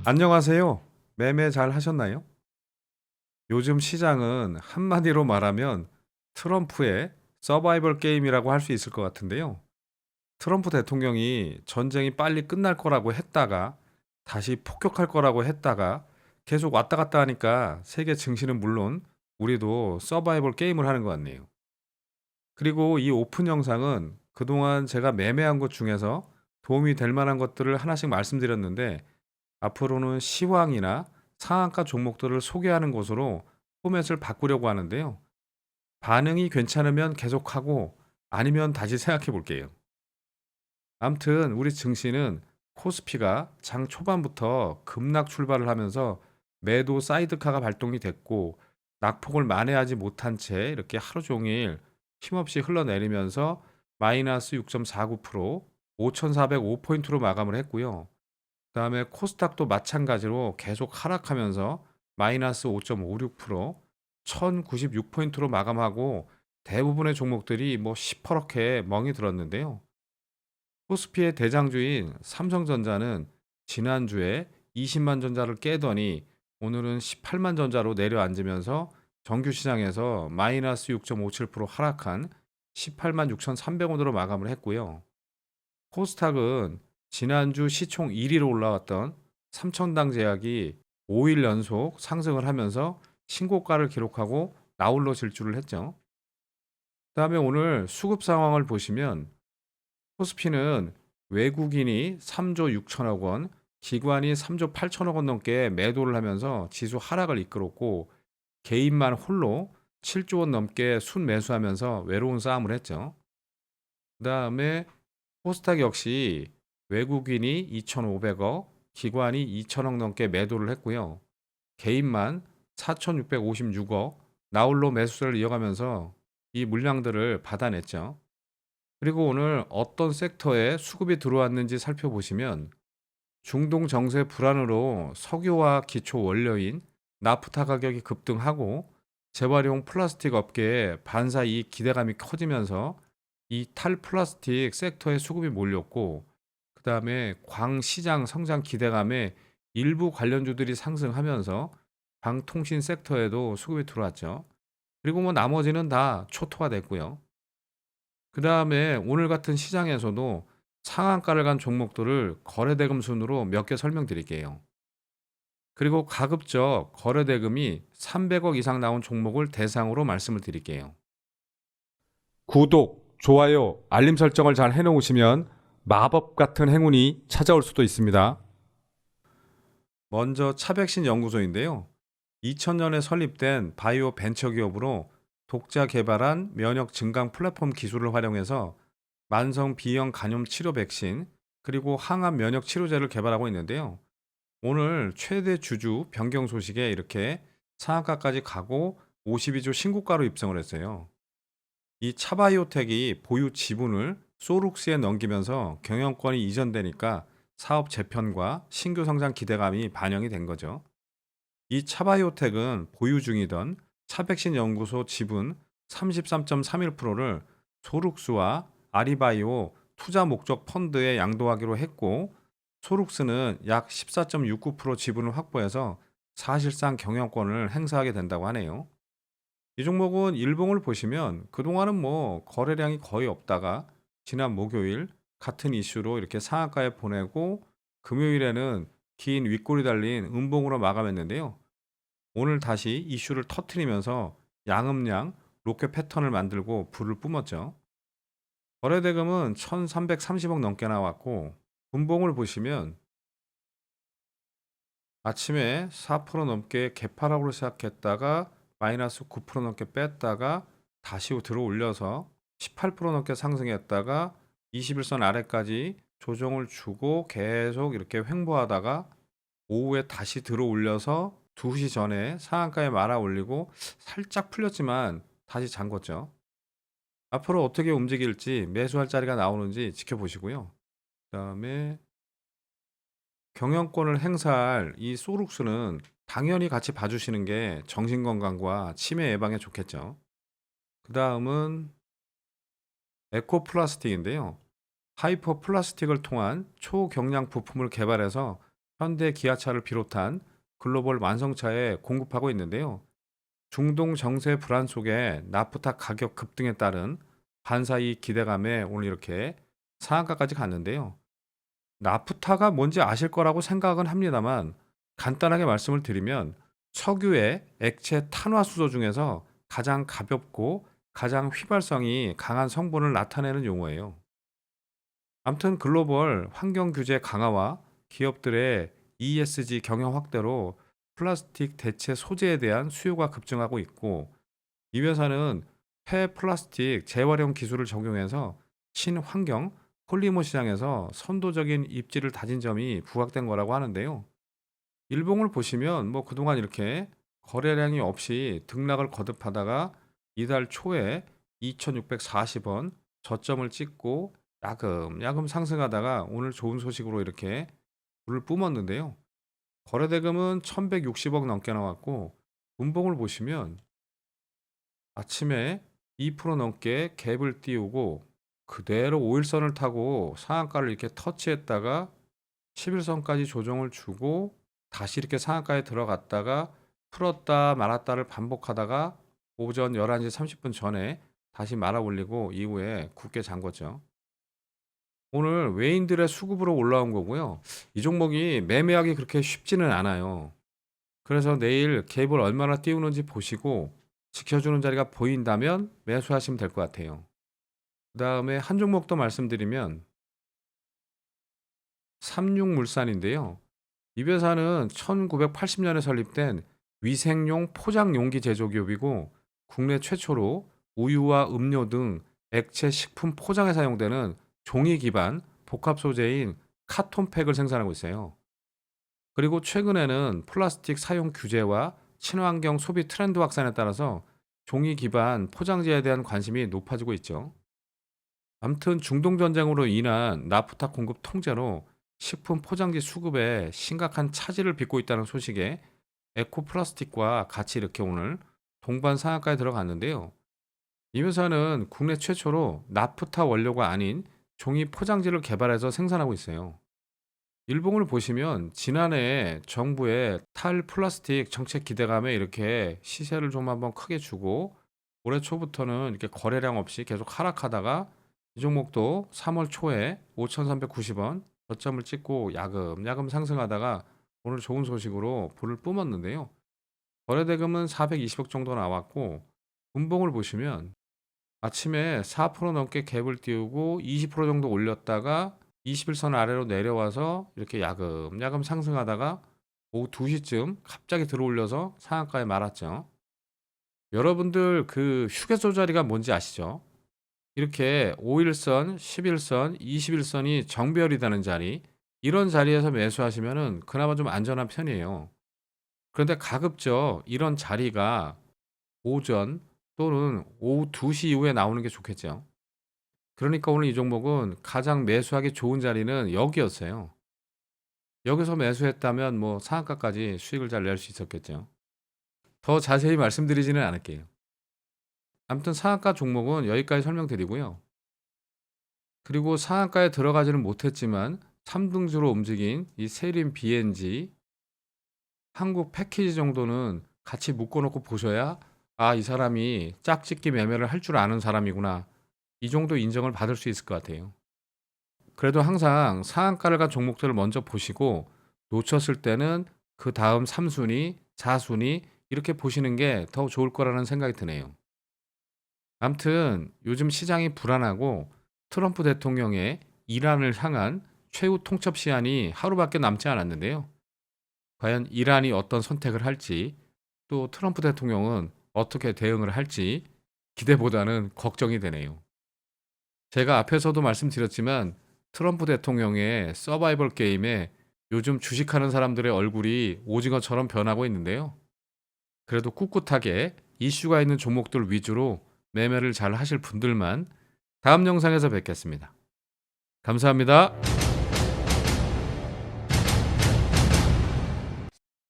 안녕하세요. 매매 잘 하셨나요? 요즘 시장은 한마디로 말하면 트럼프의 서바이벌 게임이라고 할 수 있을 것 같은데요. 트럼프 대통령이 전쟁이 빨리 끝날 거라고 했다가 다시 폭격할 거라고 했다가 계속 왔다 갔다 하니까 세계 증시는 물론 우리도 서바이벌 게임을 하는 것 같네요. 그리고 이 오픈 영상은 그동안 제가 매매한 것 중에서 도움이 될 만한 것들을 하나씩 말씀드렸는데 앞으로는 시황이나 상한가 종목들을 소개하는 것으로 포맷을 바꾸려고 하는데요. 반응이 괜찮으면 계속하고 아니면 다시 생각해 볼게요. 암튼 우리 증시는 코스피가 장 초반부터 급락 출발을 하면서 매도 사이드카가 발동이 됐고 낙폭을 만회하지 못한 채 이렇게 하루 종일 힘없이 흘러내리면서 마이너스 6.49%, 5,405포인트로 마감을 했고요. 그다음에 코스닥도 마찬가지로 계속 하락하면서 마이너스 5.56%, 1,096포인트로 마감하고 대부분의 종목들이 뭐 시퍼렇게 멍이 들었는데요. 코스피의 대장주인 삼성전자는 지난주에 20만 전자를 깨더니 오늘은 18만 전자로 내려앉으면서 정규 시장에서 마이너스 6.57% 하락한 18만 6,300원으로 마감을 했고요. 코스닥은 지난주 시총 1위로 올라왔던 삼천당 제약이 5일 연속 상승을 하면서 신고가를 기록하고 나홀로 질주를 했죠. 그다음에 오늘 수급 상황을 보시면 코스피는 외국인이 3조 6천억 원, 기관이 3조 8천억 원 넘게 매도를 하면서 지수 하락을 이끌었고 개인만 홀로 7조 원 넘게 순매수하면서 외로운 싸움을 했죠. 그다음에 코스닥 역시 외국인이 2,500억, 기관이 2천억 넘게 매도를 했고요. 개인만 4,656억, 나홀로 매수세를 이어가면서 이 물량들을 받아냈죠. 그리고 오늘 어떤 섹터에 수급이 들어왔는지 살펴보시면 중동 정세 불안으로 석유와 기초 원료인 나프타 가격이 급등하고 재활용 플라스틱 업계에 반사 이익 기대감이 커지면서 이 탈플라스틱 섹터에 수급이 몰렸고 그다음에 광시장 성장 기대감에 일부 관련주들이 상승하면서 방통신 섹터에도 수급이 들어왔죠. 그리고 뭐 나머지는 다 초토화 됐고요. 그다음에 오늘 같은 시장에서도 상한가를 간 종목들을 거래대금 순으로 몇 개 설명드릴게요. 그리고 가급적 거래대금이 300억 이상 나온 종목을 대상으로 말씀을 드릴게요. 구독, 좋아요, 알림 설정을 잘 해놓으시면 마법 같은 행운이 찾아올 수도 있습니다. 먼저 차백신 연구소인데요. 2000년에 설립된 바이오 벤처 기업으로 독자 개발한 면역 증강 플랫폼 기술을 활용해서 만성 B형 간염 치료 백신 그리고 항암 면역 치료제를 개발하고 있는데요. 오늘 최대 주주 변경 소식에 이렇게 상한가까지 가고 52조 신고가로 입성을 했어요. 이 차바이오텍이 보유 지분을 소룩스에 넘기면서 경영권이 이전되니까 사업 재편과 신규 성장 기대감이 반영이 된 거죠. 이 차바이오텍은 보유 중이던 차백신 연구소 지분 33.31%를 소룩스와 아리바이오 투자 목적 펀드에 양도하기로 했고 소룩스는 약 14.69% 지분을 확보해서 사실상 경영권을 행사하게 된다고 하네요. 이 종목은 일봉을 보시면 그동안은 뭐 거래량이 거의 없다가 지난 목요일 같은 이슈로 이렇게 상한가에 보내고 금요일에는 긴 윗골이 달린 음봉으로 마감했는데요. 오늘 다시 이슈를 터트리면서 양음양 로켓 패턴을 만들고 불을 뿜었죠. 거래대금은 1,330억 넘게 나왔고 분봉을 보시면 아침에 4% 넘게 개파락으로 시작했다가 마이너스 9% 넘게 뺐다가 다시 들어 올려서 18% 넘게 상승했다가 21선 아래까지 조정을 주고 계속 이렇게 횡보하다가 오후에 다시 들어 올려서 2시 전에 상한가에 말아 올리고 살짝 풀렸지만 다시 잠궜죠. 앞으로 어떻게 움직일지 매수할 자리가 나오는지 지켜보시고요. 그다음에 경영권을 행사할 이 소룩스는 당연히 같이 봐주시는 게 정신건강과 치매 예방에 좋겠죠. 그 다음은 에코플라스틱인데요. 하이퍼 플라스틱을 통한 초경량 부품을 개발해서 현대 기아차를 비롯한 글로벌 완성차에 공급하고 있는데요. 중동 정세 불안 속에 나프타 가격 급등에 따른 반사이익 기대감에 오늘 이렇게 상한가까지 갔는데요. 나프타가 뭔지 아실 거라고 생각은 합니다만 간단하게 말씀을 드리면 석유의 액체 탄화수소 중에서 가장 가볍고 가장 휘발성이 강한 성분을 나타내는 용어예요. 아무튼 글로벌 환경 규제 강화와 기업들의 ESG 경영 확대로 플라스틱 대체 소재에 대한 수요가 급증하고 있고, 이 회사는 폐플라스틱 재활용 기술을 적용해서 친환경 폴리머 시장에서 선도적인 입지를 다진 점이 부각된 거라고 하는데요. 일봉을 보시면 뭐 그동안 이렇게 거래량이 없이 등락을 거듭하다가 이달 초에 2,640원 저점을 찍고 야금야금 상승하다가 오늘 좋은 소식으로 이렇게 불을 뿜었는데요. 거래대금은 1,160억 넘게 나왔고, 분봉을 보시면 아침에 2% 넘게 갭을 띄우고 그대로 5일선을 타고 상한가를 이렇게 터치했다가 11선까지 조정을 주고 다시 이렇게 상한가에 들어갔다가 풀었다 말았다를 반복하다가 오전 11시 30분 전에 다시 말아 올리고 이후에 굳게 잠 거죠. 오늘 외인들의 수급으로 올라온 거고요. 이 종목이 매매하기 그렇게 쉽지는 않아요. 그래서 내일 갭을 얼마나 띄우는지 보시고 지켜주는 자리가 보인다면 매수하시면 될 것 같아요. 그 다음에 한 종목 더 말씀드리면 삼육물산인데요. 이 회사는 1980년에 설립된 위생용 포장 용기 제조 기업이고, 국내 최초로 우유와 음료 등 액체 식품 포장에 사용되는 종이 기반 복합 소재인 카톤팩을 생산하고 있어요. 그리고 최근에는 플라스틱 사용 규제와 친환경 소비 트렌드 확산에 따라서 종이 기반 포장재에 대한 관심이 높아지고 있죠. 아무튼 중동 전쟁으로 인한 나프타 공급 통제로 식품 포장지 수급에 심각한 차질을 빚고 있다는 소식에 에코플라스틱과 같이 이렇게 오늘 동반 상한가에 들어갔는데요. 이 회사는 국내 최초로 나프타 원료가 아닌 종이 포장지를 개발해서 생산하고 있어요. 일봉을 보시면 지난해 정부의 탈플라스틱 정책 기대감에 이렇게 시세를 좀 한번 크게 주고 올해 초부터는 이렇게 거래량 없이 계속 하락하다가 이 종목도 3월 초에 5,390원 저점을 찍고 야금야금 상승하다가 오늘 좋은 소식으로 불을 뿜었는데요. 거래대금은 420억 정도 나왔고, 분봉을 보시면 아침에 4% 넘게 갭을 띄우고 20% 정도 올렸다가 21선 아래로 내려와서 이렇게 야금야금 상승하다가 오후 2시쯤 갑자기 들어올려서 상한가에 말았죠. 여러분들 그 휴게소 자리가 뭔지 아시죠? 이렇게 5일선, 11선, 21선이 정배열이되는 자리, 이런 자리에서 매수하시면은 그나마 좀 안전한 편이에요. 그런데 가급적 이런 자리가 오전 또는 오후 2시 이후에 나오는 게 좋겠죠. 그러니까 오늘 이 종목은 가장 매수하기 좋은 자리는 여기였어요. 여기서 매수했다면 뭐 상한가까지 수익을 잘 낼 수 있었겠죠. 더 자세히 말씀드리지는 않을게요. 아무튼 상한가 종목은 여기까지 설명드리고요. 그리고 상한가에 들어가지는 못했지만 3등주로 움직인 이 세림 BNG 한국 패키지 정도는 같이 묶어놓고 보셔야 이 사람이 짝짓기 매매를 할 줄 아는 사람이구나. 이 정도 인정을 받을 수 있을 것 같아요. 그래도 항상 상한가를 간 종목들을 먼저 보시고 놓쳤을 때는 그 다음 3순위, 4순위 이렇게 보시는 게 더 좋을 거라는 생각이 드네요. 암튼 요즘 시장이 불안하고 트럼프 대통령의 이란을 향한 최후 통첩 시한이 하루밖에 남지 않았는데요. 과연 이란이 어떤 선택을 할지, 또 트럼프 대통령은 어떻게 대응을 할지 기대보다는 걱정이 되네요. 제가 앞에서도 말씀드렸지만 트럼프 대통령의 서바이벌 게임에 요즘 주식하는 사람들의 얼굴이 오징어처럼 변하고 있는데요. 그래도 꿋꿋하게 이슈가 있는 종목들 위주로 매매를 잘 하실 분들만 다음 영상에서 뵙겠습니다. 감사합니다.